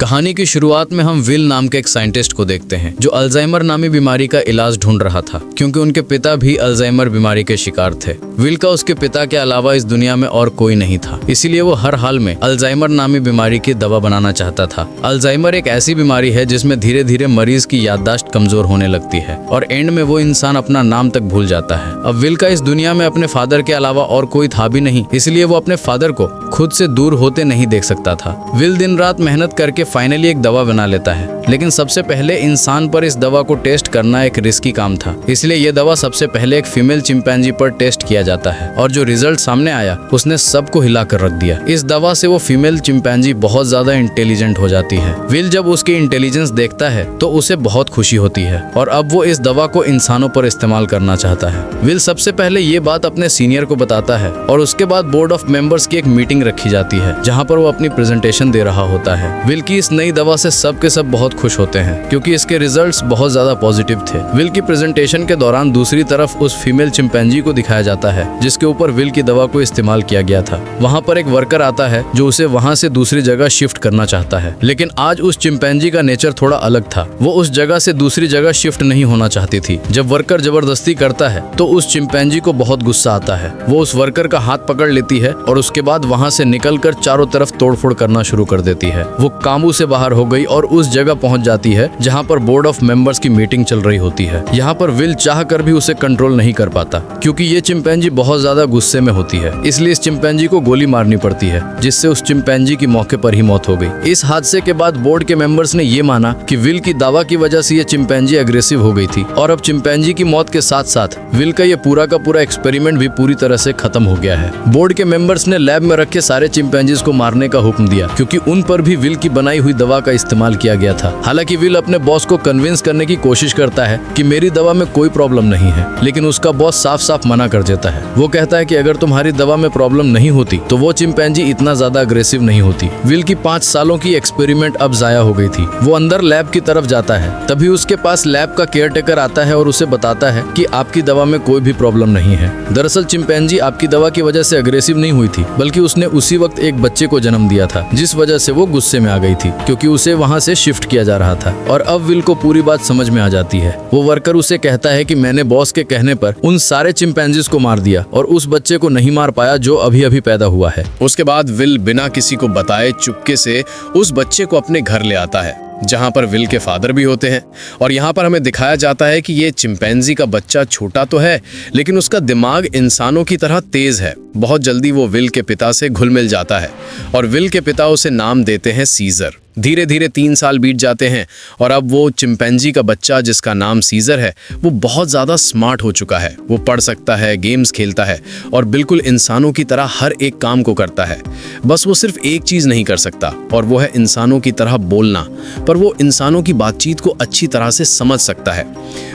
कहानी की शुरुआत में हम विल नाम के एक साइंटिस्ट को देखते हैं जो अल्जाइमर नामी बीमारी का इलाज ढूंढ रहा था, क्योंकि उनके पिता भी अल्जाइमर बीमारी के शिकार थे। विल का उसके पिता के अलावा इस दुनिया में और कोई नहीं था, इसीलिए वो हर हाल में अल्जाइमर नामी बीमारी की दवा बनाना चाहता था। अल्जाइमर एक ऐसी बीमारी है जिसमें धीरे धीरे मरीज की याददाश्त कमजोर होने लगती है और एंड में वो इंसान अपना नाम तक भूल जाता है। अब विल का इस दुनिया में अपने फादर के अलावा और कोई था भी नहीं, इसलिए वो अपने फादर को खुद से दूर होते नहीं देख सकता था। विल दिन रात मेहनत करके फाइनली एक दवा बना लेता है, लेकिन सबसे पहले इंसान पर इस दवा को टेस्ट करना एक रिस्की काम था, इसलिए ये दवा सबसे पहले एक फीमेल चिंपैंजी पर टेस्ट किया जाता है और जो रिजल्ट सामने आया उसने सबको हिला कर रख दिया। इस दवा से वो फीमेल चिंपैंजी बहुत ज्यादा इंटेलिजेंट हो जाती है। विल जब उसकी इंटेलिजेंस देखता है तो उसे बहुत खुशी होती है और अब वो इस दवा को इंसानों पर इस्तेमाल करना चाहता है। विल सबसे पहले ये बात अपने सीनियर को बताता है और उसके बाद बोर्ड ऑफ मेंबर्स की एक मीटिंग रखी जाती है जहाँ पर वो अपनी प्रेजेंटेशन दे रहा होता है। विल की इस नई दवा से सब के सब बहुत खुश होते हैं क्योंकि इसके रिजल्ट्स बहुत ज्यादा पॉजिटिव थे। विल की प्रेजेंटेशन के दौरान दूसरी तरफ उस फीमेल चिंपैंजी को दिखाया जाता है जिसके ऊपर विल की दवा को इस्तेमाल किया गया था। वहाँ पर एक वर्कर आता है जो उसे वहाँ से दूसरी जगह शिफ्ट करना चाहता है, लेकिन आज उस चिंपैंजी का नेचर थोड़ा अलग था। वो उस जगह से दूसरी जगह शिफ्ट नहीं होना चाहती थी। जब वर्कर जबरदस्ती करता है तो उस चिंपैंजी को बहुत गुस्सा आता है। वो उस वर्कर का हाथ पकड़ लेती है और उसके बाद वहाँ से निकलकर चारों तरफ तोड़फोड़ करना शुरू कर देती है। वो काबू से बाहर हो गई और उस जगह पहुंच जाती है जहां पर बोर्ड ऑफ मेंबर्स की मीटिंग चल रही होती है। यहां पर विल चाह कर भी उसे कंट्रोल नहीं कर पाता क्योंकि ये चिंपैंजी बहुत ज्यादा गुस्से में होती है, इसलिए इस चिंपैंजी को गोली मारनी पड़ती है जिससे उस चिंपैंजी की मौके पर ही मौत हो गई। इस हादसे के बाद बोर्ड के मेंबर्स ने ये माना कि विल की दवा की वजह से ये चिंपैंजी अग्रेसिव हो गई थी और अब चिंपैंजी की मौत के साथ साथ विल का ये पूरा का पूरा एक्सपेरिमेंट भी पूरी तरह से खत्म हो गया है। बोर्ड के मेंबर्स ने लैब में रखे सारे चिंपैंजीज को मारने का हुक्म दिया क्योंकि उन पर भी विल की बनाई हुई दवा का इस्तेमाल किया गया था। हालांकि विल अपने बॉस को कन्विंस करने की कोशिश करता है कि मेरी दवा में कोई प्रॉब्लम नहीं है, लेकिन उसका बॉस साफ साफ मना कर देता है। वो कहता है कि अगर तुम्हारी दवा में प्रॉब्लम नहीं होती तो वो चिंपैंजी इतना ज्यादा अग्रेसिव नहीं होती। विल की 5 सालों की एक्सपेरिमेंट अब जाया हो गई थी। वो अंदर लैब की तरफ जाता है, तभी उसके पास लैब का केयरटेकर आता है और उसे बताता है कि आपकी दवा में कोई भी प्रॉब्लम नहीं है। दरअसल चिंपैंजी आपकी दवा की वजह से अग्रेसिव नहीं हुई थी, बल्कि उसने उसी वक्त एक बच्चे को जन्म दिया था, जिस वजह से वो गुस्से में आ गई थी क्योंकि उसे वहाँ से शिफ्ट किया जा रहा था। और अब विल को पूरी बात समझ में आ जाती है। वो वर्कर उसे कहता है कि मैंने बॉस के कहने पर उन सारे चिंपैंजीज को मार दिया और उस बच्चे को नहीं मार पाया जो अभी अभी पैदा हुआ है। उसके बाद विल बिना किसी को बताए चुपके से उस बच्चे को अपने घर ले आता है जहां पर विल के फादर भी होते हैं। और यहाँ पर हमें दिखाया जाता है कि ये चिंपैंजी का बच्चा छोटा तो है, लेकिन उसका दिमाग इंसानों की तरह तेज है। बहुत जल्दी वो विल के पिता से घुल मिल जाता है और विल के पिता उसे नाम देते हैं सीजर। धीरे धीरे 3 साल बीत जाते हैं और अब वो चिंपैंजी का बच्चा जिसका नाम सीजर है वो बहुत ज़्यादा स्मार्ट हो चुका है। वो पढ़ सकता है, गेम्स खेलता है और बिल्कुल इंसानों की तरह हर एक काम को करता है। बस वो सिर्फ एक चीज़ नहीं कर सकता और वो है इंसानों की तरह बोलना, पर वो इंसानों की बातचीत को अच्छी तरह से समझ सकता है।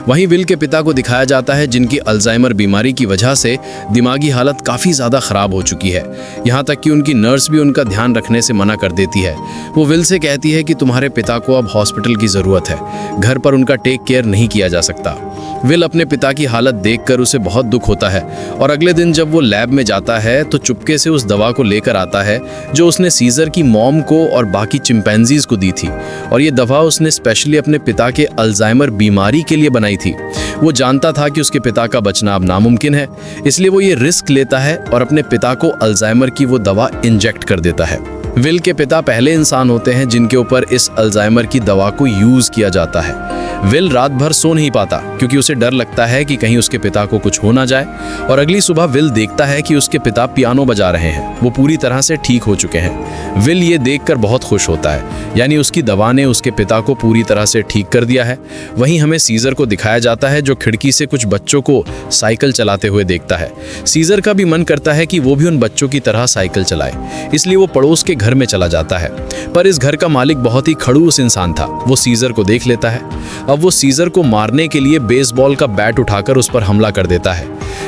वहीं विल के पिता को दिखाया जाता है जिनकी अल्जाइमर बीमारी की वजह से दिमागी हालत काफ़ी ज़्यादा ख़राब हो चुकी है, यहाँ तक कि उनकी नर्स भी उनका ध्यान रखने से मना कर देती है। वो विल से कहती है कि तुम्हारे पिता को अब हॉस्पिटल की ज़रूरत है, घर पर उनका टेक केयर नहीं किया जा सकता। विल अपने पिता की हालत देखकर उसे बहुत दुख होता है और अगले दिन जब वो लैब में जाता है तो चुपके से उस दवा को लेकर आता है जो उसने सीजर की मॉम को और बाकी चिंपैंजीज को दी थी। और ये दवा उसने स्पेशली अपने पिता के अल्जाइमर बीमारी के लिए बनाई थी। वो जानता था कि उसके पिता का बचना अब नामुमकिन है, इसलिए वो ये रिस्क लेता है और अपने पिता को अल्जाइमर की वो दवा इंजेक्ट कर देता है। विल के पिता पहले इंसान होते हैं जिनके ऊपर इस अल्जाइमर की दवा को यूज किया जाता है। विल रात भर सो नहीं पाता क्योंकि उसे डर लगता है कि कहीं उसके पिता को कुछ हो ना जाए। और अगली सुबह विल देखता है कि उसके पिता पियानो बजा रहे हैं। वो पूरी तरह से ठीक हो चुके हैं। विल ये देखकर बहुत खुश होता है, यानी उसकी दवा ने उसके पिता को पूरी तरह से ठीक कर दिया है। वहीं हमें सीजर को दिखाया जाता है जो खिड़की से कुछ बच्चों को साइकिल चलाते हुए देखता है। सीजर का भी मन करता है कि वो भी उन बच्चों की तरह साइकिल चलाए, इसलिए वो पड़ोस के घर में चला जाता है। पर इस घर का मालिक बहुत ही खड़ूस इंसान था। वो सीजर को देख लेता है। अब वो सीजर को मारने के लिए बेसबॉल का बैट उठाकर उस पर हमला कर देता है,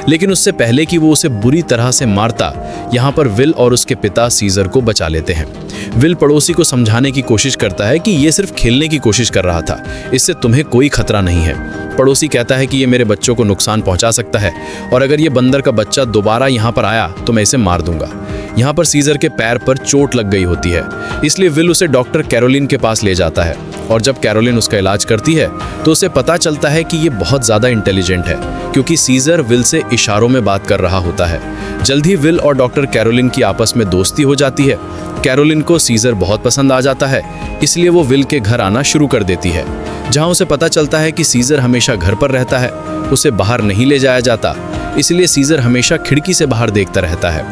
लेकिन उससे पहले कि वो उसे बुरी तरह से मारता, यहाँ पर विल और उसके पिता सीजर को बचा लेते हैं। विल पड़ोसी को समझाने की कोशिश करता है कि ये सिर्फ खेलने की कोशिश कर रहा था, इससे तुम्हें कोई खतरा नहीं है। पड़ोसी कहता है कि ये मेरे बच्चों को नुकसान पहुंचा सकता है और अगर ये बंदर का बच्चा दोबारा यहाँ पर आया तो मैं इसे मार दूंगा। यहाँ पर सीजर के पैर पर चोट लग गई होती है, इसलिए विल उसे डॉक्टर कैरोलिन के पास ले जाता है। और जब कैरोलिन उसका इलाज करती है तो उसे पता चलता है कि ये बहुत ज़्यादा इंटेलिजेंट है, क्योंकि सीजर विल से इशारों में बात कर रहा होता है। जल्द ही विल और डॉक्टर कैरोलिन की आपस में दोस्ती हो जाती है। कैरोलिन को सीजर बहुत पसंद आ जाता है, इसलिए वो विल के घर आना शुरू कर देती है, जहाँ उसे पता चलता है कि सीजर हमेशा घर पर रहता है, उसे बाहर नहीं ले जाया जाता, इसलिए सीजर हमेशा खिड़की से बाहर देखता रहता है।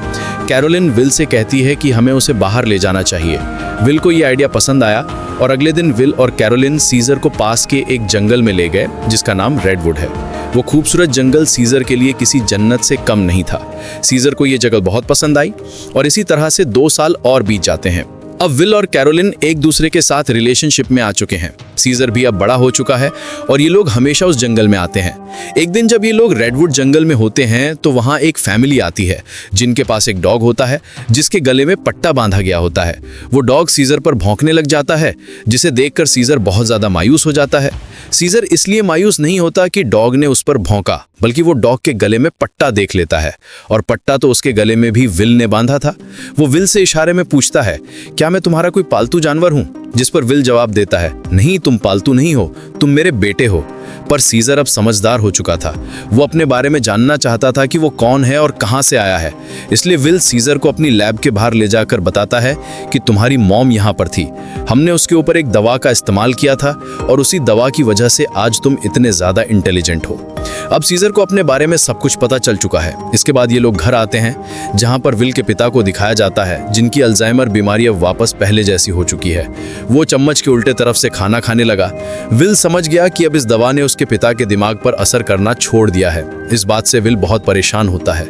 कैरोलिन विल से कहती है कि हमें उसे बाहर ले जाना चाहिए। विल को ये आइडिया पसंद आया और अगले दिन विल और कैरोलिन सीजर को पास के एक जंगल में ले गए जिसका नाम रेडवुड है। वो खूबसूरत जंगल सीजर के लिए किसी जन्नत से कम नहीं था। सीजर को ये जगह बहुत पसंद आई और इसी तरह से 2 साल और बीत जाते हैं। अब विल और कैरोलिन एक दूसरे के साथ रिलेशनशिप में आ चुके हैं। सीजर भी अब बड़ा हो चुका है और ये लोग हमेशा उस जंगल में आते हैं। एक दिन जब ये लोग रेडवुड जंगल में होते हैं तो वहाँ एक फैमिली आती है जिनके पास एक डॉग होता है जिसके गले में पट्टा बांधा गया होता है। वो डॉग सीजर पर भौंकने लग जाता है, जिसे देखकर सीजर बहुत ज़्यादा मायूस हो जाता है। सीजर इसलिए मायूस नहीं होता कि डॉग ने उस पर भौंका, बल्कि वो डॉग के गले में पट्टा देख लेता है और पट्टा तो उसके गले में भी विल ने बांधा था। वो विल से इशारे में पूछता है, क्या मैं तुम्हारा कोई पालतू जानवर हूँ? जिस पर विल जवाब देता है, नहीं, तुम पालतू नहीं हो, तुम मेरे बेटे हो। पर सीजर अब समझदार हो चुका था। वो अपने बारे में जानना चाहता था कि वो कौन है और कहाँ से आया है। इसलिए विल सीजर को अपनी लैब के बाहर ले जाकर बताता है कि तुम्हारी मॉम यहाँ पर थी, हमने उसके ऊपर एक दवा का इस्तेमाल किया था और उसी दवा की वजह से आज तुम इतने ज़्यादा इंटेलिजेंट हो। अब सीजर को अपने बारे में सब कुछ पता चल चुका है। इसके बाद ये लोग घर आते हैं जहाँ पर विल के पिता को दिखाया जाता है, जिनकी अल्जाइमर बीमारी अब वापस पहले जैसी हो चुकी है। वो चम्मच के उल्टे तरफ से खाना खाने लगा। विल समझ गया कि अब इस दवा ने उसके पिता के दिमाग पर असर करना छोड़ दिया है। इस बात से विल बहुत परेशान होता है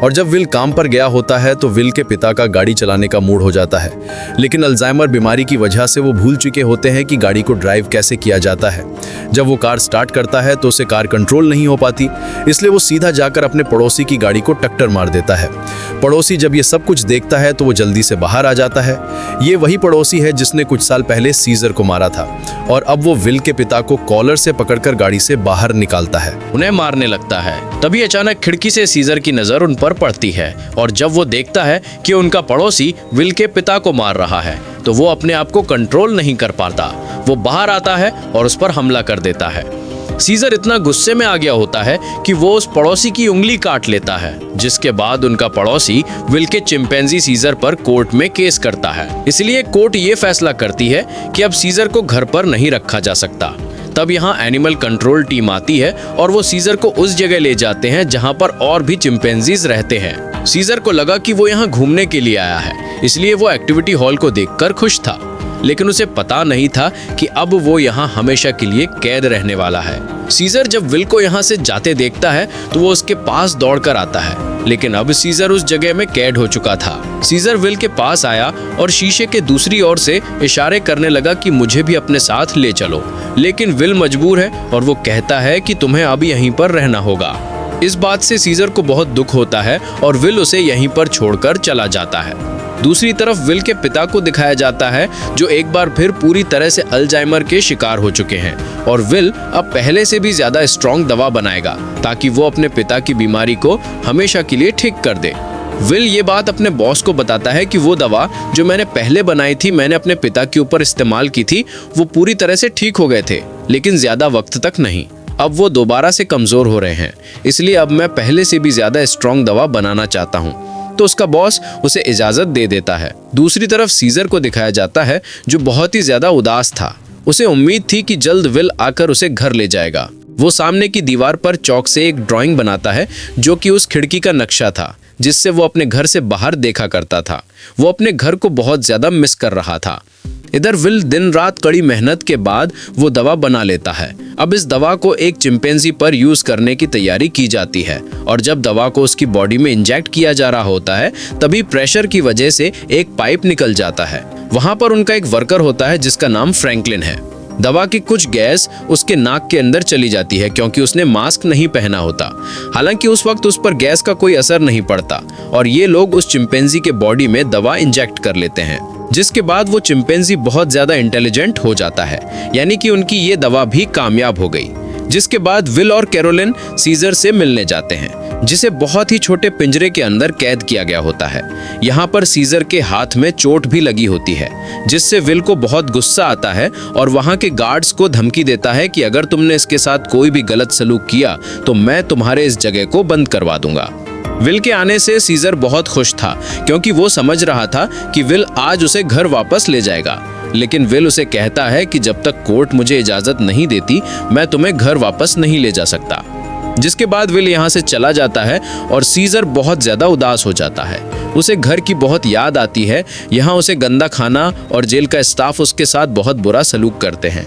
और जब विल काम पर गया होता है तो विल के पिता का गाड़ी चलाने का मूड हो जाता है, लेकिन अल्जाइमर बीमारी की वजह से वो भूल चुके होते हैं कि गाड़ी को ड्राइव कैसे किया जाता है। जब वो कार स्टार्ट करता है तो उसे कार कंट्रोल नहीं हो पाती, इसलिए वो सीधा जाकर अपने पड़ोसी की गाड़ी को टक्कर मार देता है। पड़ोसी जब ये सब कुछ देखता है तो वो जल्दी से बाहर आ जाता है। ये वही पड़ोसी है जिसने कुछ साल पहले सीजर को मारा था और अब वो विल के पिता को कॉलर से पकड़कर गाड़ी से बाहर निकालता है, उन्हें मारने लगता है। तभी अचानक खिड़की से सीजर की नजर उन पर पड़ती है और जब वो देखता है कि उनका पड़ोसी विल के पिता को मार रहा है तो वो अपने आप को कंट्रोल नहीं कर पाता। वो बाहर आता है और उस पर हमला कर देता है। सीजर इतना गुस्से में आ गया होता है कि वो उस पड़ोसी की उंगली काट लेता है, जिसके बाद उनका पड़ोसी विल के चिंपैंजी सीजर पर कोर्ट में केस करता है। इसलिए कोर्ट ये फैसला करती है कि अब सीजर को घर पर नहीं रखा जा सकता। तब यहाँ एनिमल कंट्रोल टीम आती है और वो सीजर को उस जगह ले जाते हैं जहाँ पर और भी चिंपैंजीज रहते हैं। सीजर को लगा कि वो यहाँ घूमने के लिए आया है, इसलिए वो एक्टिविटी हॉल को देखकर खुश था, लेकिन उसे पता नहीं था कि अब वो यहाँ हमेशा के लिए कैद रहने वाला है। सीजर जब विल को यहाँ से जाते देखता है तो वो उसके पास दौड़कर आता है, लेकिन अब सीजर उस जगह में कैद हो चुका था। सीजर विल के पास आया और शीशे के दूसरी ओर से इशारे करने लगा कि मुझे भी अपने साथ ले चलो, लेकिन विल मजबूर है और वो कहता है कि तुम्हें अब यहीं पर रहना होगा। इस बात से सीजर को बहुत दुख होता है और विल उसे यहीं पर छोड़कर चला जाता है। दूसरी तरफ विल के पिता को दिखाया जाता है, जो एक बार फिर पूरी तरह से अल्जाइमर के शिकार हो चुके हैं और विल अब पहले से भी ज्यादा स्ट्रॉन्ग दवा बनाएगा ताकि वो अपने पिता की बीमारी को हमेशा के लिए ठीक कर दे। विल ये बात अपने बॉस को बताता है कि वो दवा जो मैंने पहले बनाई थी, मैंने अपने पिता के ऊपर इस्तेमाल की थी, वो पूरी तरह से ठीक हो गए थे, लेकिन ज्यादा वक्त तक नहीं। अब वो दोबारा से कमजोर हो रहे हैं, इसलिए अब मैं पहले से भी ज्यादा स्ट्रॉन्ग दवा बनाना चाहता हूँ। तो उसका बॉस उसे इजाजत दे देता है। दूसरी तरफ सीजर को दिखाया जाता है, जो बहुत ही ज्यादा उदास था। उसे उम्मीद थी कि जल्द विल आकर उसे घर ले जाएगा। वो सामने की दीवार पर चौक से एक ड्राइंग बनाता है, जो कि उस खिड़की का नक्शा था जिससे वो अपने घर से बाहर देखा करता था। वो अपने घर को बहुत ज्यादा मिस कर रहा था। इधर विल दिन रात कड़ी मेहनत के बाद वो दवा बना लेता है। अब इस दवा को एक चिंपैंजी पर यूज करने की तैयारी की जाती है और जब दवा को उसकी बॉडी में इंजेक्ट किया जा रहा होता है तभी प्रेशर की वजह से एक पाइप निकल जाता है। वहां पर उनका एक वर्कर होता है जिसका नाम फ्रैंकलिन है। दवा की कुछ गैस उसके नाक के अंदर चली जाती है क्योंकि उसने मास्क नहीं पहना होता। हालांकि उस वक्त उस पर गैस का कोई असर नहीं पड़ता और ये लोग उस चिंपैंजी के बॉडी में दवा इंजेक्ट कर लेते हैं, जिसके बाद वो चिंपैंजी बहुत ज्यादा इंटेलिजेंट हो जाता है, यानी कि उनकी ये दवा भी कामयाब हो गई। जिसके बाद विल और कैरोलिन सीजर से मिलने जाते हैं। जिसे बहुत ही छोटे पिंजरे के अंदर कैद किया गया होता है। यहाँ पर सीजर के हाथ में चोट भी लगी होती है, जिससे विल को बहुत गुस्सा आता है और वहाँ के गार्ड्स को धमकी देता है कि अगर तुमने इसके साथ कोई भी गलत सलूक किया तो मैं तुम्हारे इस जगह को बंद करवा दूंगा। विल के आने से सीजर बहुत खुश था, क्योंकि वो समझ रहा था कि विल आज उसे घर वापस ले जाएगा। लेकिन विल उसे कहता है कि जब तक कोर्ट मुझे इजाजत नहीं देती मैं तुम्हें घर वापस नहीं ले जा सकता। जिसके बाद विल यहाँ से चला जाता है और सीजर बहुत ज्यादा उदास हो जाता है। उसे घर की बहुत याद आती है। यहाँ उसे गंदा खाना और जेल का स्टाफ उसके साथ बहुत बुरा सलूक करते हैं।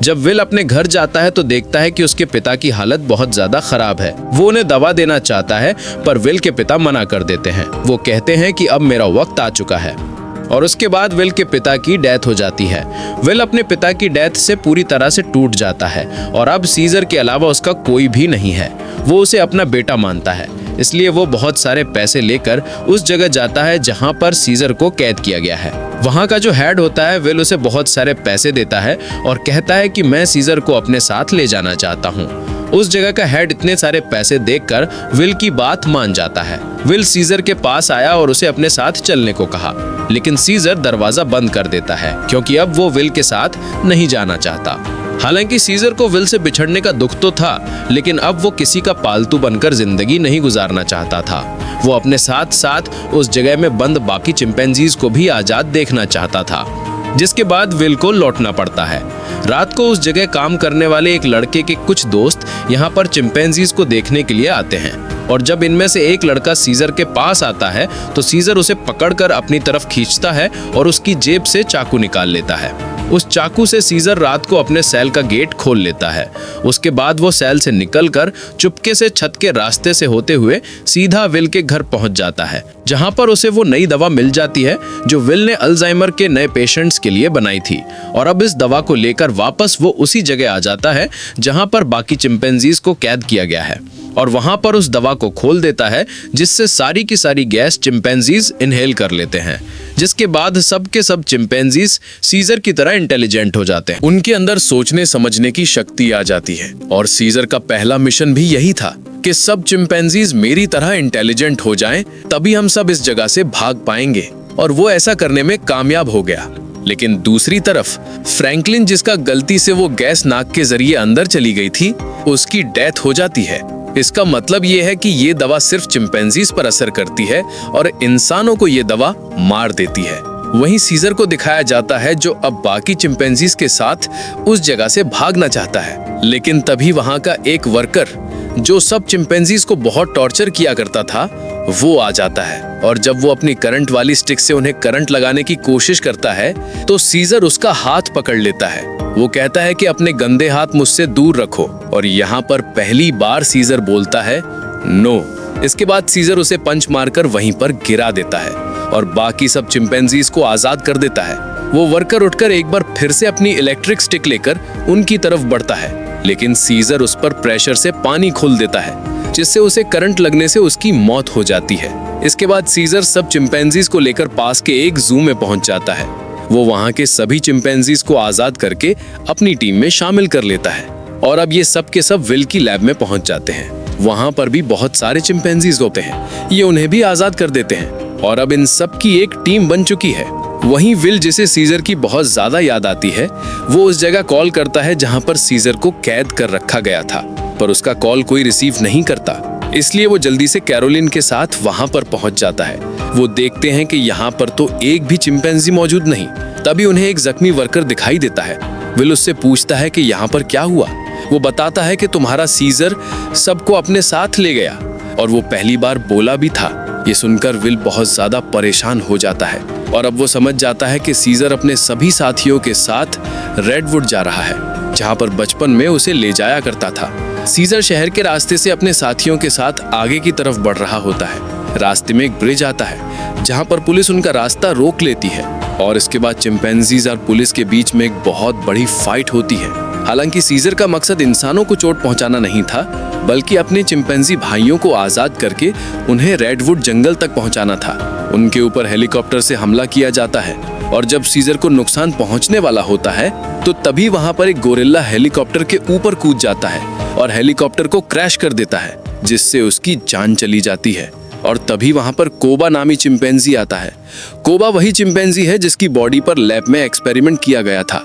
जब विल अपने घर जाता है तो देखता है कि उसके पिता की हालत बहुत ज्यादा खराब है। वो उन्हें दवा देना चाहता है, पर विल के पिता मना कर देते हैं। वो कहते हैं कि अब मेरा वक्त आ चुका है। और उसके बाद विल के पिता की डेथ हो जाती है। विल अपने पिता की डेथ से पूरी तरह से टूट जाता है और अब सीजर के अलावा उसका कोई भी नहीं है। वो उसे अपना बेटा मानता है, इसलिए वो बहुत सारे पैसे लेकर उस जगह जाता है जहां पर सीजर को कैद किया गया है। वहां का जो हेड होता है विल उसे बहुत सारे पैसे देता है और कहता है कि मैं सीजर को अपने साथ ले जाना चाहता हूँ। उस जगह का हेड इतने सारे पैसे देखकर विल की बात मान जाता है। विल सीजर के पास आया और उसे अपने साथ चलने को कहा, लेकिन सीजर दरवाजा बंद कर देता है, क्योंकि अब वो विल के साथ नहीं जाना चाहता। हालांकि सीजर को विल से बिछड़ने का दुख तो था, लेकिन अब वो किसी का पालतू बनकर जिंदगी नहीं गुजारना चाहता था। वो अपने साथ साथ उस जगह में बंद बाकी चिंपैंजीज को भी आजाद देखना चाहता था। जिसके बाद विल को लौटना पड़ता है। रात को उस जगह काम करने वाले एक लड़के के कुछ दोस्त यहाँ पर चिंपैंजीज को देखने के लिए आते हैं, और जब इनमें से एक लड़का सीजर के पास आता है तो सीजर उसे पकड़कर अपनी तरफ खींचता है और उसकी जेब से चाकू निकाल लेता है। उस चाकू से सीजर रात को अपने सेल का गेट खोल लेता है। उसके बाद वो सेल से निकलकर चुपके से छत के रास्ते से होते हुए सीधा विल के घर पहुंच जाता है, जहां पर उसे वो नई दवा मिल जाती है जो विल ने अल्जाइमर के नए पेशेंट्स के लिए बनाई थी। और अब इस दवा को लेकर वापस वो उसी जगह आ जाता है जहां पर बाकी चिंपैंजीज को कैद किया गया है, और वहां पर उस दवा को खोल देता है, जिससे सारी की सारी गैस चिंपैंजीज इनहेल कर लेते हैं। जिसके बाद सब के सब चिंपैंजीज सीजर की तरह इंटेलिजेंट हो जाते हैं। उनके अंदर सोचने समझने की शक्ति आ जाती है, और सीजर का पहला मिशन भी यही था कि सब चिंपैंजीज मेरी तरह इंटेलिजेंट हो जाएं, तभी हम सब इस जगह से भाग पाएंगे। और वो ऐसा करने में कामयाब हो गया। लेकिन दूसरी तरफ फ्रैंकलिन, जिसका गलती से वो गैस नाक के जरिए अंदर चली गई थी, उसकी डेथ हो जाती है। इसका मतलब ये है कि ये दवा सिर्फ चिंपैंजीज पर असर करती है और इंसानों को ये दवा मार देती है। वहीं सीजर को दिखाया जाता है जो अब बाकी चिंपैंजीज के साथ उस जगह से भागना चाहता है, लेकिन तभी वहां का एक वर्कर जो सब चिंपैंजीज को बहुत टॉर्चर किया करता था वो आ जाता है, और जब वो अपनी करंट वाली स्टिक से उन्हें करंट लगाने की कोशिश करता है तो सीजर उसका हाथ पकड़ लेता है। वो कहता है कि अपने गंदे हाथ मुझसे दूर रखो, और यहाँ पर पहली बार सीजर बोलता है नो। इसके बाद सीजर उसे पंच मारकर वहीं पर गिरा देता है और बाकी सब चिंपैंजीज को आजाद कर देता है। वो वर्कर उठकर एक बार फिर से अपनी इलेक्ट्रिक स्टिक लेकर उनकी तरफ बढ़ता है, लेकिन सीजर उस पर प्रेशर से पानी खोल देता है, जिससे उसे करंट लगने से उसकी मौत हो जाती है। इसके बाद सीजर सब चिंपैंजीज को लेकर पास के एक जू में पहुंच जाता है। वो वहां के सभी चिंपैंजीज को आजाद करके अपनी टीम में शामिल कर लेता है, और अब ये सब के सब विल की लैब में पहुंच जाते हैं। वहां पर भी बहुत सारे चिंपैंजीज होते हैं, ये उन्हें भी आजाद कर देते हैं, और अब इन सब की एक टीम बन चुकी है। वहीं विल, जिसे सीजर की बहुत ज्यादा याद आती है, वो उस जगह कॉल करता है जहां पर सीजर को कैद कर रखा गया था, पर उसका कॉल कोई रिसीव नहीं करता। इसलिए वो जल्दी से कैरोलिन के साथ वहां पर पहुंच जाता है। वो देखते हैं कि यहाँ पर तो एक भी चिंपैंजी मौजूद नहीं। तभी उन्हें एक जख्मी वर्कर दिखाई देता है। विल उससे पूछता है कि यहाँ पर क्या हुआ। वो बताता है कि तुम्हारा सीजर सबको अपने साथ ले गया, और वो पहली बार बोला भी था। ये सुनकर विल बहुत ज्यादा परेशान हो जाता है, और अब वो समझ जाता है कि सीजर अपने सभी साथियों के साथ रेडवुड जा रहा है, जहाँ पर बचपन में उसे ले जाया करता था। सीजर शहर के रास्ते से अपने साथियों के साथ आगे की तरफ बढ़ रहा होता है। रास्ते में एक ब्रिज आता है, जहाँ पर पुलिस उनका रास्ता रोक लेती है, और इसके बाद चिंपैंजीज और पुलिस के बीच में एक बहुत बड़ी फाइट होती है। हालांकि सीजर का मकसद इंसानों को चोट पहुंचाना नहीं था, बल्कि अपने चिंपैंजी भाइयों को आजाद करके उन्हें रेडवुड जंगल तक पहुंचाना था। उनके ऊपर हेलीकॉप्टर से हमला किया जाता है, और जब सीजर को नुकसान पहुंचने वाला होता है तो तभी वहां पर एक गोरिल्ला हेलीकॉप्टर के ऊपर कूद जाता है और हेलीकॉप्टर को क्रैश कर देता है, जिससे उसकी जान चली जाती है। और तभी वहां पर कोबा नामी चिंपैंजी आता है। कोबा वही चिंपैंजी है जिसकी बॉडी पर लैब में एक्सपेरिमेंट किया गया था,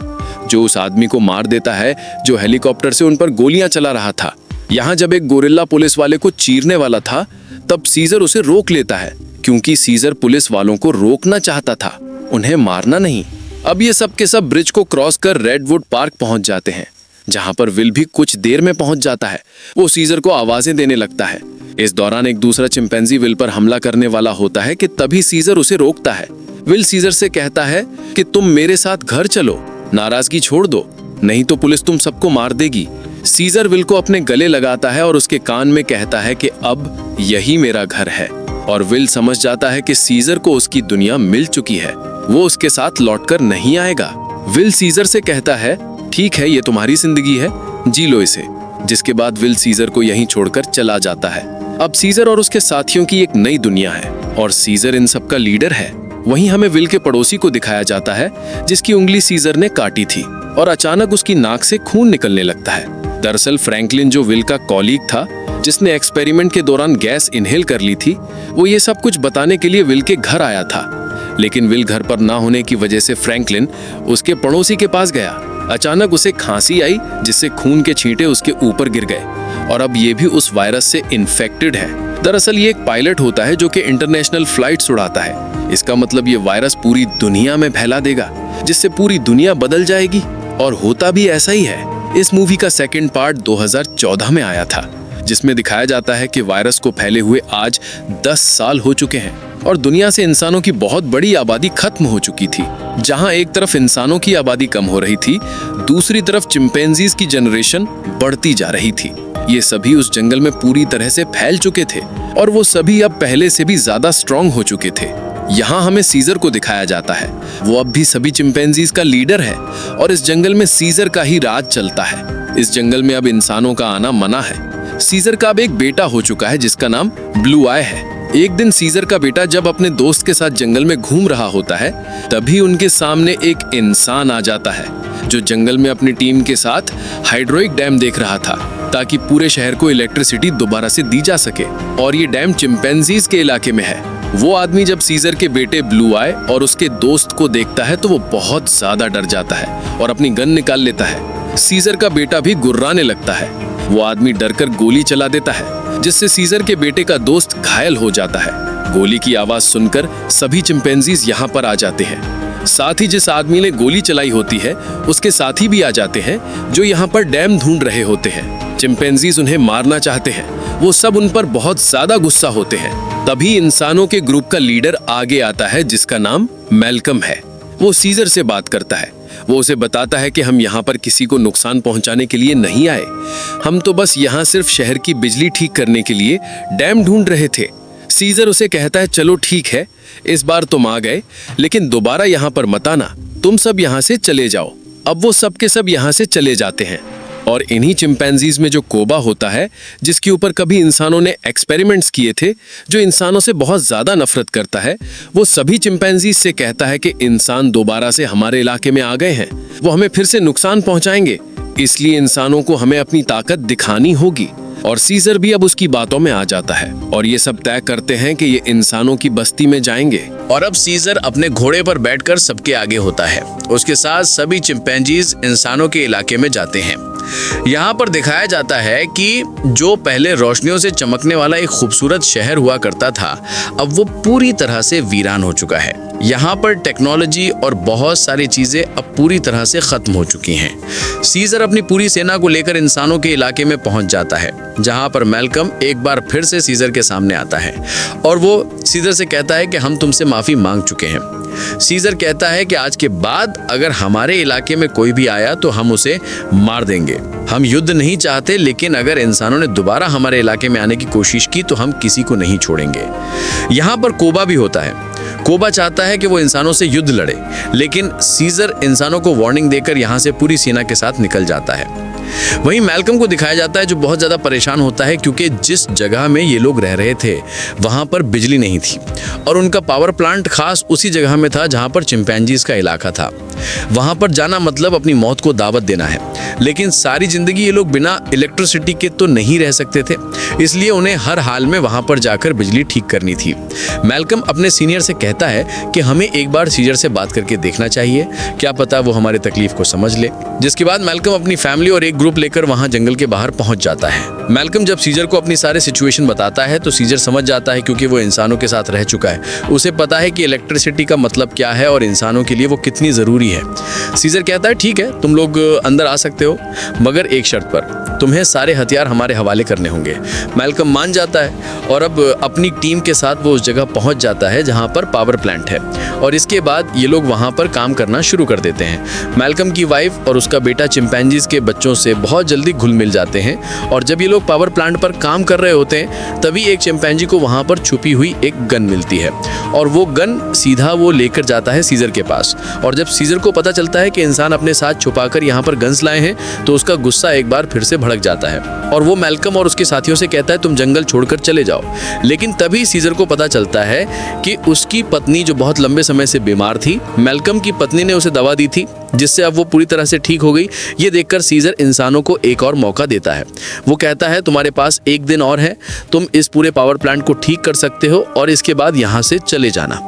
जो उस आदमी को मार देता है जो हेलीकॉप्टर से उन पर गोलियां चला रहा था। यहाँ जब एक गोरिल्ला पुलिस वाले को चीरने वाला था, तब सीजर उसे रोक लेता है, क्योंकि सीजर पुलिस वालों को रोकना चाहता था, उन्हें मारना नहीं। अब ये सब के सब ब्रिज को क्रॉस कर रेडवुड पार्क पहुंच जाते हैं, जहां पर विल भी कुछ देर में पहुंच जाता है। वो सीजर को आवाजें देने लगता है। इस दौरान एक दूसरा चिंपैंजी विल पर हमला करने वाला होता है कि तभी सीजर उसे रोकता है। विल सीजर से कहता है कि तुम मेरे साथ घर चलो, नाराजगी छोड़ दो, नहीं तो पुलिस तुम सबको मार देगी। सीजर विल को अपने गले लगाता है और उसके कान में कहता है कि अब यही मेरा घर है। और विल समझ जाता है कि सीजर को उसकी दुनिया मिल चुकी है, वो उसके साथ लौटकर नहीं आएगा। विल सीजर से कहता है, ठीक है, ये तुम्हारी जिंदगी है, जी लो इसे। जिसके बाद विल सीजर को यहीं छोड़कर चला जाता है। अब सीजर और उसके साथियों की एक नई दुनिया है और सीजर इन सबका लीडर है। वहीं हमें विल के पड़ोसी को दिखाया जाता है, जिसकी उंगली सीजर ने काटी थी और अचानक उसकी नाक से खून निकलने लगता है। दरअसल फ्रैंकलिन, जो विल का कॉलीग था, जिसने एक्सपेरिमेंट के दौरान गैस इनहेल कर ली थी, वो ये सब कुछ बताने के लिए विल के घर आया था। लेकिन विल घर पर ना होने की वजह से फ्रैंकलिन उसके पड़ोसी के पास गया। अचानक उसे खांसी आई, जिससे खून के छींटे उसके ऊपर गिर गए और अब ये भी उस वायरस से इन्फेक्टेड है। दरअसल ये एक पायलट होता है जो कि इंटरनेशनल फ्लाइट्स उड़ाता है। इसका मतलब ये वायरस पूरी दुनिया में फैला देगा, जिससे पूरी दुनिया बदल जाएगी। और होता भी ऐसा ही है। इस मूवी का सेकंड पार्ट 2014 में आया था, जिसमें दिखाया जाता है कि वायरस को फैले हुए आज 10 साल हो चुके हैं और दुनिया से इंसानों की बहुत बड़ी आबादी खत्म हो चुकी थी। जहां एक तरफ इंसानों की आबादी कम हो रही थी, दूसरी तरफ चिंपैंजीज की जनरेशन बढ़ती जा रही थी। ये सभी उस जंगल में पूरी तरह से फैल चुके थे और वो सभी अब पहले से भी ज्यादा स्ट्रांग हो चुके थे। यहाँ हमें सीजर को दिखाया जाता है। वो अब भी सभी चिंपैंजीज का लीडर है और इस जंगल में सीजर का ही राज चलता है। इस जंगल में अब इंसानों का आना मना है। सीजर का अब एक बेटा हो चुका है, जिसका नाम ब्लू आई है। एक दिन सीजर का बेटा जब अपने दोस्त के साथ जंगल में घूम रहा होता है, तभी उनके सामने एक इंसान आ जाता है, जो जंगल में अपनी टीम के साथ हाइड्रोइक डैम देख रहा था, ताकि पूरे शहर को इलेक्ट्रिसिटी दोबारा से दी जा सके। और ये डैम चिंपैंजीज के इलाके में है। वो आदमी जब सीजर के बेटे ब्लू आई और उसके दोस्त को देखता है, तो वो बहुत ज्यादा डर जाता है और अपनी गन निकाल लेता है। सीजर का बेटा भी गुर्राने लगता है। वो आदमी डरकर गोली चला देता है, जिससे सीजर के बेटे का दोस्त घायल हो जाता है। गोली की आवाज सुनकर सभी चिंपैंजीज यहाँ पर आ जाते हैं। साथ ही जिस आदमी ने गोली चलाई होती है, उसके साथी भी आ जाते हैं, जो यहाँ पर डैम ढूंढ रहे होते हैं। चिंपैंजीज उन्हें मारना चाहते हैं। वो सब उन पर बहुत ज्यादा गुस्सा होते हैं। तभी इंसानों के ग्रुप का लीडर आगे आता है, जिसका नाम मैल्कम है। वो सीजर से बात करता है। वो उसे बताता है कि हम यहाँ पर किसी को नुकसान पहुंचाने के लिए नहीं आए, हम तो बस यहाँ सिर्फ शहर की बिजली ठीक करने के लिए डैम ढूंढ रहे थे। सीजर उसे कहता है, चलो ठीक है, इस बार तुम आ गए, लेकिन दोबारा यहाँ पर मत आना, तुम सब यहाँ से चले जाओ। अब वो सब के सब यहाँ से चले जाते हैं और इन्हीं चिंपैंजीज में जो कोबा होता है, जिसके ऊपर कभी इंसानों ने एक्सपेरिमेंट्स किए थे, जो इंसानों से बहुत ज्यादा नफरत करता है, वो सभी चिंपैंजीज से कहता है कि इंसान दोबारा से हमारे इलाके में आ गए हैं, वो हमें फिर से नुकसान पहुंचाएंगे, इसलिए इंसानों को हमें अपनी ताकत दिखानी होगी। और सीजर भी अब उसकी बातों में आ जाता है और ये सब तय करते हैं कि ये इंसानों की बस्ती में जाएंगे। और अब सीजर अपने घोड़े पर बैठकर सबके आगे होता है। उसके साथ सभी चिंपैंजीज इंसानों के इलाके में जाते हैं। यहाँ पर दिखाया जाता है कि जो पहले रोशनियों से चमकने वाला एक खूबसूरत शहर हुआ करता था, अब वो पूरी तरह से वीरान हो चुका है। यहाँ पर टेक्नोलॉजी और बहुत सारी चीजें अब पूरी तरह से खत्म हो चुकी हैं। सीजर अपनी पूरी सेना को लेकर इंसानों के इलाके में पहुंच जाता है, जहाँ पर मैल्कम एक बार फिर से सीजर के सामने आता है और वो सीजर से कहता है कि हम तुमसे माफी मांग चुके हैं। सीजर कहता है कि आज के बाद अगर हमारे इलाके में कोई भी आया तो हम उसे मार देंगे। हम युद्ध नहीं चाहते, लेकिन अगर इंसानों ने दोबारा हमारे इलाके में आने की कोशिश की तो हम किसी को नहीं छोड़ेंगे। यहाँ पर कोबा भी होता है। कोबा चाहता है कि वो इंसानों से युद्ध लड़े, लेकिन सीजर इंसानों को वार्निंग देकर यहाँ से पूरी सेना के साथ निकल जाता है। वहीं मैल्कम को दिखाया जाता है जो बहुत ज़्यादा परेशान होता है क्योंकि जिस जगह में ये लोग रह रहे थे वहाँ पर बिजली नहीं थी और उनका पावर प्लांट खास उसी जगह में था जहाँ पर चिंपैंजीज का इलाका था। वहाँ पर जाना मतलब अपनी मौत को दावत देना है, लेकिन सारी जिंदगी ये लोग बिना इलेक्ट्रिसिटी के तो नहीं रह सकते थे, इसलिए उन्हें हर हाल में वहाँ पर जाकर बिजली ठीक करनी थी। मैल्कम अपने सीनियर से कहता है कि हमें एक बार सीजर से बात करके देखना चाहिए, क्या पता वो हमारी तकलीफ को समझ ले। जिसके बाद मैल्कम अपनी फैमिली और एक ग्रुप लेकर वहाँ जंगल के बाहर पहुँच जाता है। मैल्कम जब सीजर को अपनी सारे सिचुएशन बताता है तो सीजर समझ जाता है, क्योंकि वो इंसानों के साथ रह चुका है। उसे पता है कि इलेक्ट्रिसिटी का मतलब क्या है और इंसानों के लिए वो कितनी ज़रूरी है। सीजर कहता है ठीक है, तुम लोग अंदर आ सकते हो, मगर एक शर्त पर, तुम्हें सारे हथियार हमारे हवाले करने होंगे। मैल्कम मान जाता है और अब अपनी टीम के साथ वो उस जगह पहुंच जाता है जहां पर पावर प्लांट है और इसके बाद ये लोग वहां पर काम करना शुरू कर देते हैं। मैल्कम की वाइफ और उसका बेटा चिंपैंजीज के बच्चों से बहुत जल्दी घुल मिल जाते हैं और जब ये लोग पावर प्लांट पर काम कर रहे होते हैं तभी एक चिंपैंजी को वहां पर छुपी हुई एक गन मिलती है और वो गन सीधा वो लेकर जाता है सीजर के पास। और जब सीजर को पता चलता है कि इंसान अपने साथ छुपाकर यहाँ पर गन्स लाए हैं तो उसका गुस्सा एक बार फिर से भड़क जाता है और वो मैल्कम और उसके साथियों से कहता है तुम जंगल छोड़कर चले जाओ। लेकिन तभी सीजर को पता चलता है कि उसकी पत्नी जो बहुत लंबे समय से बीमार थी, मैल्कम की पत्नी ने उसे दवा दी थी जिससे अब वो पूरी तरह से ठीक हो गई। ये देखकर सीजर इंसानों को एक और मौका देता है। वो कहता है तुम्हारे पास एक दिन और है, तुम इस पूरे पावर प्लांट को ठीक कर सकते हो और इसके बाद यहाँ से चले जाना।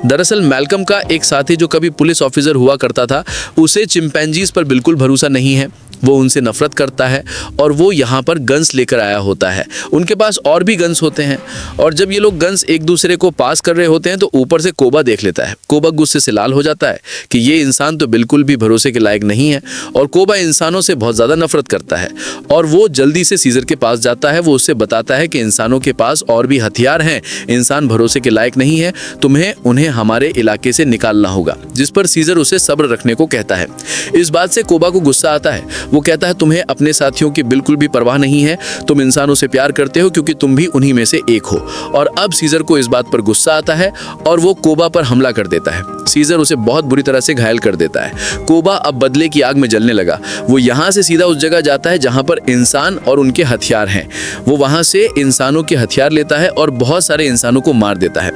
दरअसल मैल्कम का एक साथी जो कभी पुलिस ऑफिसर हुआ करता था, उसे चिंपैंजीज पर बिल्कुल भरोसा नहीं है, वो उनसे नफरत करता है और वो यहाँ पर गन्स लेकर आया होता है। उनके पास और भी गन्स होते हैं और जब ये लोग गन्स एक दूसरे को पास कर रहे होते हैं तो ऊपर से कोबा देख लेता है। कोबा गुस्से से लाल हो जाता है कि ये इंसान तो बिल्कुल भी भरोसे के लायक नहीं है और कोबा इंसानों से बहुत ज़्यादा नफरत करता है और वो जल्दी से सीजर के पास जाता है। वो उससे बताता है कि इंसानों के पास और भी हथियार हैं, इंसान भरोसे के लायक नहीं है, तुम्हें उन्हें हमारे इलाके से निकालना होगा। जिस पर सीजर उसे सब्र रखने को कहता है। इस बात से कोबा को गुस्सा आता है। वो कहता है तुम्हें अपने साथियों की बिल्कुल भी परवाह नहीं है, तुम इंसानों से प्यार करते हो क्योंकि तुम भी उन्हीं में से एक हो। और अब सीजर को इस बात पर गुस्सा आता है और वो कोबा पर हमला कर देता है। सीजर उसे बहुत बुरी तरह से घायल कर देता है। कोबा अब बदले की आग में जलने लगा। वो यहाँ से सीधा उस जगह जाता है जहाँ पर इंसान और उनके हथियार हैं। वो वहाँ से इंसानों के हथियार लेता है और बहुत सारे इंसानों को मार देता है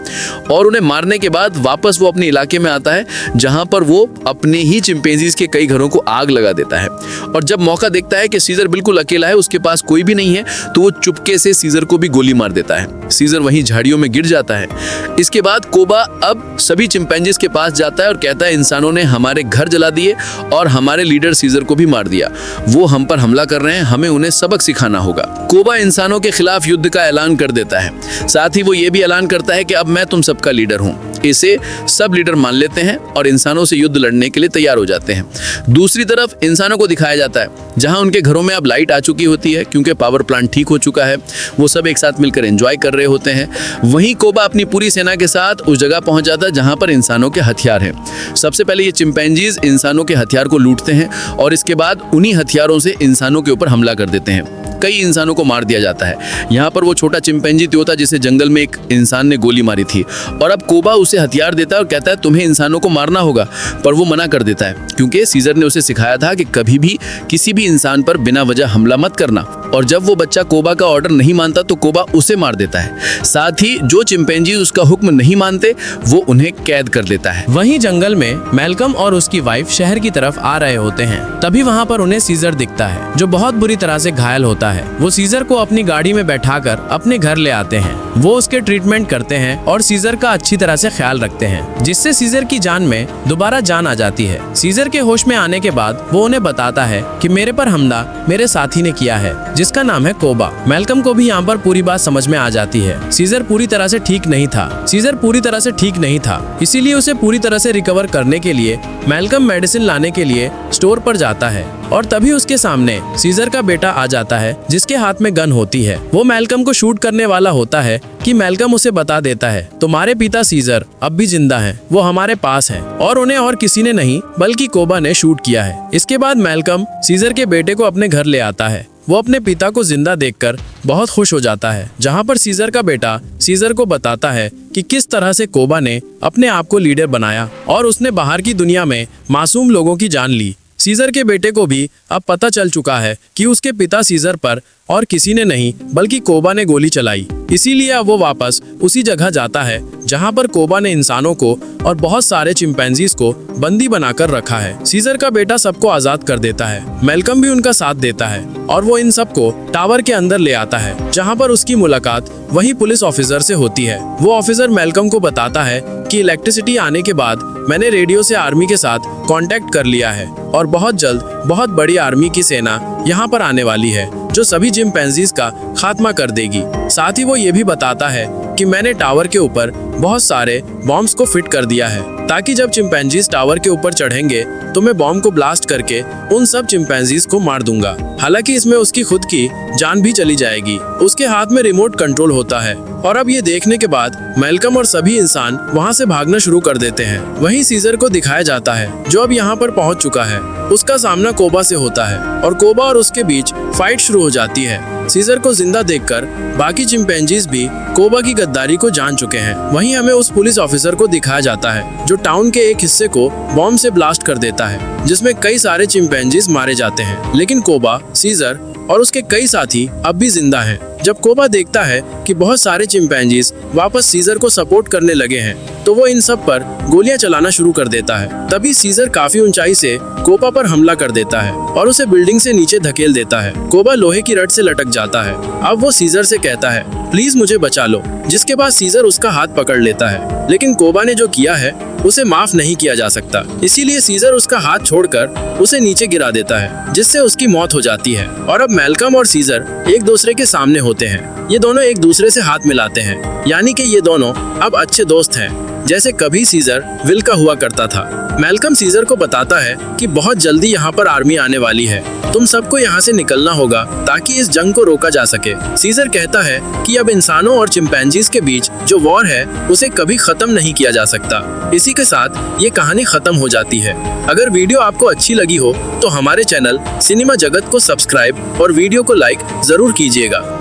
और उन्हें मारने के बाद वापस वो अपने इलाके में आता है जहाँ पर वो अपने ही चिंपैंजीज के कई घरों को आग लगा देता है। और जब मौका देखता है कि सीजर बिल्कुल अकेला है, उसके पास कोई भी नहीं है, तो वो चुपके से सीजर को भी गोली मार देता है। सीजर वहीं झाड़ियों में गिर जाता है। इसके बाद कोबा अब सभी चिंपैंजीज के पास जाता है और कहता है इंसानों ने हमारे घर जला दिए और हमारे लीडर सीजर को भी मार दिया। वो हम पर हमला कर रहे हैं, हमें उन्हें सबक सिखाना होगा। कोबा इंसानों के खिलाफ युद्ध का ऐलान कर देता है। साथ ही वो ये भी ऐलान करता है कि अब मैं तुम सबका लीडर हूँ। इसे सब लीडर मान लेते हैं और इंसानों से युद्ध लड़ने के लिए तैयार हो जाते हैं। दूसरी तरफ इंसानों को दिखाया जाता है जहां उनके घरों में अब लाइट आ चुकी होती है क्योंकि पावर प्लांट ठीक हो चुका है। वो सब एक साथ मिलकर एंजॉय कर रहे होते हैं। वहीं कोबा अपनी पूरी सेना के साथ उस जगह पहुंच जाता है जहां पर इंसानों के हथियार हैं। सबसे पहले ये चिंपैंजीज इंसानों के हथियार को लूटते हैं और इसके बाद उन्हीं हथियारों से इंसानों के ऊपर हमला कर देते हैं। कई इंसानों को मार दिया जाता है। यहाँ पर वो छोटा चिंपैंजी त्योता जिसे जंगल में एक इंसान ने गोली मारी थी और अब कोबा उसे हथियार देता है और कहता है तुम्हें इंसानों को मारना होगा, पर वो मना कर देता है क्योंकि सीजर ने उसे सिखाया था कि कभी भी किसी भी इंसान पर बिना वजह हमला मत करना। और जब वो बच्चा कोबा का ऑर्डर नहीं मानता तो कोबा उसे मार देता है। साथ ही जो चिंपैंजी उसका हुक्म नहीं मानते वो उन्हें कैद कर देता है। वहीं जंगल में मैल्कम और उसकी वाइफ शहर की तरफ आ रहे होते हैं। तभी वहाँ पर उन्हें सीजर दिखता है जो बहुत बुरी तरह से घायल होता है। वो सीजर को अपनी गाड़ी में बैठाकर अपने घर ले आते हैं। वो उसके ट्रीटमेंट करते हैं और सीजर का अच्छी तरह से ख्याल रखते हैं, जिससे सीजर की जान में दोबारा जान आ जाती है। सीजर के होश में आने के बाद वो उन्हें बताता है कि मेरे पर हमला मेरे साथी ने किया है जिसका नाम है कोबा। मैल्कम को भी यहाँ पर पूरी बात समझ में आ जाती है। सीजर पूरी तरह से ठीक नहीं था, इसीलिए उसे पूरी तरह से रिकवर करने के लिए मैल्कम मेडिसिन लाने के लिए स्टोर पर जाता है और तभी उसके सामने सीजर का बेटा आ जाता है जिसके हाथ में गन होती है। वो मैल्कम को शूट करने वाला होता है कि मैल्कम उसे बता देता है तुम्हारे पिता सीजर अब भी जिंदा हैं, वो हमारे पास हैं और उन्हें और किसी ने नहीं बल्कि कोबा ने शूट किया है। इसके बाद मैल्कम सीजर के बेटे को अपने घर ले आता है। वो अपने पिता को जिंदा देखकर बहुत खुश हो जाता है, जहां पर सीजर का बेटा सीजर को बताता है कि किस तरह से कोबा ने अपने आप को लीडर बनाया और उसने बाहर की दुनिया में मासूम लोगों की जान ली। सीजर के बेटे को भी अब पता चल चुका है कि उसके पिता सीजर पर और किसी ने नहीं बल्कि कोबा ने गोली चलाई। इसीलिए अब वो वापस उसी जगह जाता है जहां पर कोबा ने इंसानों को और बहुत सारे चिंपैंजीज को बंदी बनाकर रखा है। सीजर का बेटा सबको आजाद कर देता है। मैल्कम भी उनका साथ देता है और वो इन सबको टावर के अंदर ले आता है जहां पर उसकी मुलाकात वही पुलिस ऑफिसर से होती है। वो ऑफिसर मैल्कम को बताता है कि इलेक्ट्रिसिटी आने के बाद मैंने रेडियो से आर्मी के साथ कांटेक्ट कर लिया है और बहुत जल्द बहुत बड़ी आर्मी की सेना यहाँ पर आने वाली है जो सभी चिंपैंजीज का खात्मा कर देगी। साथ ही वो ये भी बताता है कि मैंने टावर के ऊपर बहुत सारे बॉम्ब्स को फिट कर दिया है ताकि जब चिंपैंजीज टावर के ऊपर चढ़ेंगे तो मैं बॉम्ब को ब्लास्ट करके उन सब चिंपैंजीज को मार दूंगा। हालांकि इसमें उसकी खुद की जान भी चली जाएगी। उसके हाथ में रिमोट कंट्रोल होता है और अब ये देखने के बाद मैल्कम और सभी इंसान वहाँ से भागना शुरू कर देते हैं। वहीं सीजर को दिखाया जाता है जो अब यहाँ पर पहुँच चुका है। उसका सामना कोबा से होता है और कोबा और उसके बीच फाइट शुरू हो जाती है। सीजर को जिंदा देखकर बाकी चिंपैंजीज भी कोबा की गद्दारी को जान चुके हैं। वहीं हमें उस पुलिस ऑफिसर को दिखाया जाता है जो टाउन के एक हिस्से को बॉम्ब से ब्लास्ट कर देता है जिसमें कई सारे चिंपैंजीज मारे जाते हैं। लेकिन कोबा, सीजर और उसके कई साथी अब भी जिंदा हैं। जब कोबा देखता है कि बहुत सारे चिंपैंजीज वापस सीजर को सपोर्ट करने लगे हैं तो वो इन सब पर गोलियां चलाना शुरू कर देता है। तभी सीजर काफी ऊंचाई से कोबा पर हमला कर देता है और उसे बिल्डिंग से नीचे धकेल देता है। कोबा लोहे की रड से लटक जाता है। अब वो सीजर से कहता है प्लीज मुझे बचा लो, जिसके बाद सीजर उसका हाथ पकड़ लेता है। लेकिन कोबा ने जो किया है उसे माफ नहीं किया जा सकता, इसीलिए सीजर उसका हाथ छोड़कर उसे नीचे गिरा देता है जिससे उसकी मौत हो जाती है। और अब मैल्कम और सीजर एक दूसरे के सामने होते हैं। ये दोनों एक दूसरे से हाथ मिलाते हैं, यानी कि ये दोनों अब अच्छे दोस्त हैं जैसे कभी सीजर विल का हुआ करता था। मैल्कम सीजर को बताता है कि बहुत जल्दी यहाँ पर आर्मी आने वाली है, तुम सबको यहाँ से निकलना होगा ताकि इस जंग को रोका जा सके। सीजर कहता है कि अब इंसानों और चिंपैंजीज के बीच जो वॉर है उसे कभी खत्म नहीं किया जा सकता। इसी के साथ ये कहानी खत्म हो जाती है। अगर वीडियो आपको अच्छी लगी हो तो हमारे चैनल सिनेमा जगत को सब्सक्राइब और वीडियो को लाइक जरूर कीजिएगा।